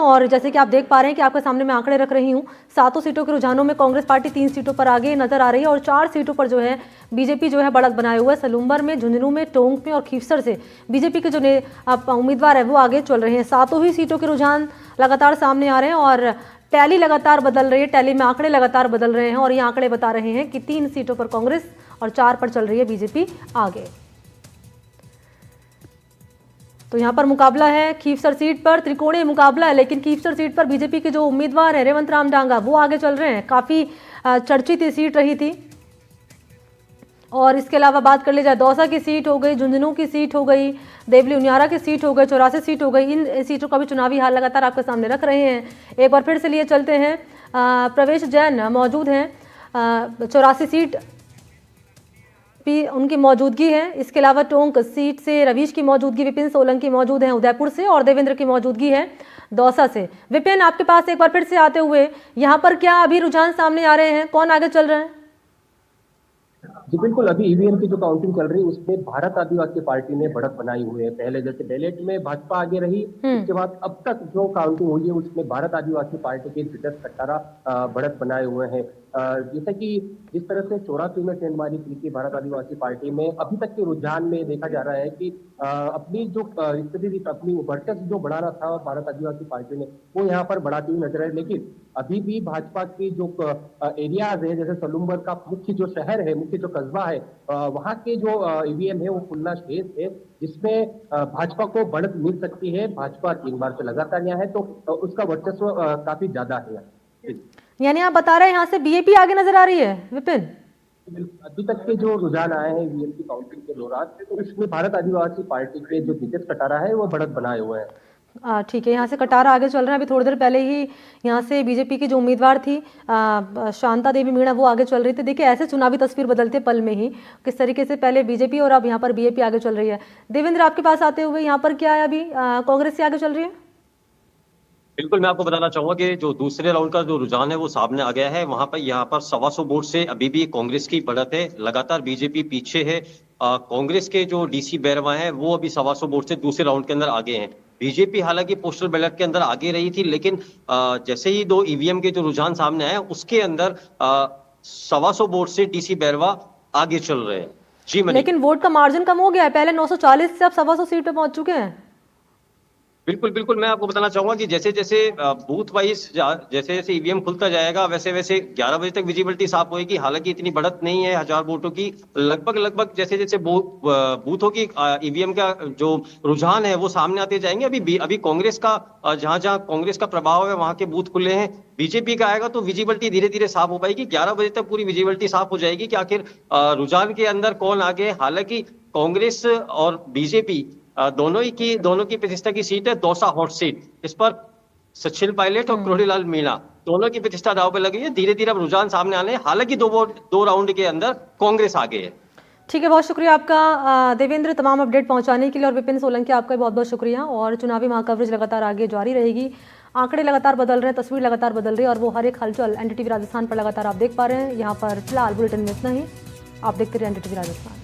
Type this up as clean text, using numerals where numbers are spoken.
और जैसे कि आप देख पा रहे हैं कि आपके सामने मैं आंकड़े रख रही हूँ, 7 सीटों के रुझानों में कांग्रेस पार्टी 3 सीटों पर आगे नजर आ रही है और 4 सीटों पर जो है बीजेपी जो है बढ़त बनाए हुए है। सलूम्बर में, झुंझुनू में, टोंक में और खीवसर से बीजेपी के जो उम्मीदवार है वो आगे चल रहे हैं। 7 ही सीटों के रुझान लगातार सामने आ रहे हैं और टैली लगातार बदल रही है, टैली में आंकड़े लगातार बदल रहे हैं और ये आंकड़े बता रहे हैं कि 3 सीटों पर कांग्रेस और 4 पर चल रही है बीजेपी आगे। तो यहाँ पर मुकाबला है खीवसर सीट पर, त्रिकोणीय मुकाबला है, लेकिन खीवसर सीट पर बीजेपी के जो उम्मीदवार है रेवंत राम डांगा वो आगे चल रहे हैं। काफी चर्चित सीट रही थी। और इसके अलावा बात कर ली जाए, दौसा की सीट हो गई, झुंझुनू की सीट हो गई, देवली उनियारा की सीट हो गई, 84 सीट हो गई। इन सीटों का भी चुनावी हाल लगातार आपके सामने रख रहे हैं। एक बार फिर से लिए चलते हैं, प्रवेश जैन मौजूद हैं, 84 सीट भी उनकी मौजूदगी है। इसके अलावा टोंक सीट से रवीश की मौजूदगी, विपिन सोलंकी मौजूद हैं उदयपुर से और देवेंद्र की मौजूदगी है दौसा से। विपिन, आपके पास एक बार फिर से आते हुए, यहाँ पर क्या अभी रुझान सामने आ रहे हैं, कौन आगे चल रहे हैं? जी बिल्कुल, अभी ईवीएम की जो काउंटिंग चल रही है उसमें भारत आदिवासी पार्टी ने बढ़त बनाई हुई है। पहले जैसे बैलेट में भाजपा आगे रही, उसके बाद अब तक जो काउंटिंग हुई है उसमें भारत आदिवासी पार्टी के दिग्गज कट्टारा बढ़त बनाए हुए हैं। जैसे कि जिस तरह से 84 में टेंडमारी की थी भारत आदिवासी पार्टी में, अभी तक के रुझान में देखा जा रहा है कि अपनी जो स्थिति थी, अपनी वर्चस्व जो बढ़ाना था भारत आदिवासी पार्टी ने, वो यहाँ पर बढ़ाती हुई नजर है। लेकिन अभी भी भाजपा की जो एरियाज है, जैसे सलूम्बर का मुख्य जो शहर है, मुख्य जो कस्बा है, वहाँ के जो ईवीएम है वो खुलना शेष है, जिसमें भाजपा को बढ़त मिल सकती है। भाजपा 3 बार से लगातार यहाँ है, तो उसका वर्चस्व काफी ज्यादा है। यानी आप बता रहे हैं यहाँ से बीजेपी आगे नजर आ रही है विपिन? अभी तक के जो रुझान आए हैं ईवीएम की काउंटिंग के दौरान, तो इसमें भारत आदिवासी पार्टी के जो दिग्गज कटारा है वो बढ़त बनाए हुए हैं। ठीक है, यहाँ से कटारा आगे चल रहे हैं। अभी थोड़ी देर पहले ही यहाँ से बीजेपी की जो उम्मीदवार थी शांता देवी मीणा वो आगे चल रही थी। देखिए, ऐसे चुनावी तस्वीर बदलते पल में ही किस तरीके से पहले बीजेपी और अब यहाँ पर बीजेपी आगे चल रही है। देवेंद्र, आपके पास आते हुए यहाँ पर क्या है, अभी कांग्रेस से आगे चल रही है? बिल्कुल, मैं आपको बताना चाहूंगा कि जो दूसरे राउंड का जो रुझान है वो सामने आ गया है। वहां पर यहाँ पर 125 वोट से अभी भी कांग्रेस की बढ़त है, लगातार बीजेपी पीछे है। कांग्रेस के जो डीसी बैरवा हैं वो अभी 125 वोट से दूसरे राउंड के अंदर आगे हैं। बीजेपी हालांकि पोस्टल बैलेट के अंदर आगे रही थी, लेकिन जैसे ही 2 ईवीएम के जो रुझान सामने आए उसके अंदर 125 वोट से डीसी बैरवा आगे चल रहे हैं। जी मनी, लेकिन वोट का मार्जिन कम हो गया है, पहले 940 से अब 125 सीट पे पहुंच चुके हैं। बिल्कुल बिल्कुल, मैं आपको बताना चाहूंगा कि जैसे जैसे बूथ वाइज जैसे जैसे ईवीएम खुलता जाएगा वैसे वैसे 11 बजे तक विजिबिलिटी साफ होगी। हालांकि इतनी बढ़त नहीं है 1000 वोटों की, लगभग जैसे जैसे बूथों की ईवीएम का जो रुझान है वो सामने आते जाएंगे। अभी कांग्रेस का जहां जहां कांग्रेस का प्रभाव है वहां के बूथ खुले हैं। बीजेपी का आएगा तो विजिबिलिटी धीरे धीरे साफ हो पाएगी। 11 बजे तक पूरी विजिबिलिटी साफ हो जाएगी कि आखिर रुझान के अंदर कौन आगे। हालांकि कांग्रेस और बीजेपी दोनों की प्रतिष्ठा की सीट है दौसा हॉट सीट। इस पर सचिन पायलट और क्रोडीलाल मीणा दोनों की प्रतिष्ठा दांव पे लगी है। धीरे धीरे अब रुझान सामने आने, हालांकि दो राउंड के अंदर कांग्रेस आगे है। ठीक है, बहुत शुक्रिया आपका देवेंद्र तमाम अपडेट पहुंचाने के लिए, और विपिन सोलंकी आपका बहुत बहुत शुक्रिया। और चुनावी महा कवरेज लगातार आगे जारी रहेगी, आंकड़े लगातार बदल रहे हैं, तस्वीर लगातार बदल रही है और वो हर एक हलचल एनडीटीवी राजस्थान पर लगातार आप देख पा रहे हैं। यहाँ पर फिलहाल बुलेटिन में इतना ही। आप देखते रहिए एनडीटीवी राजस्थान।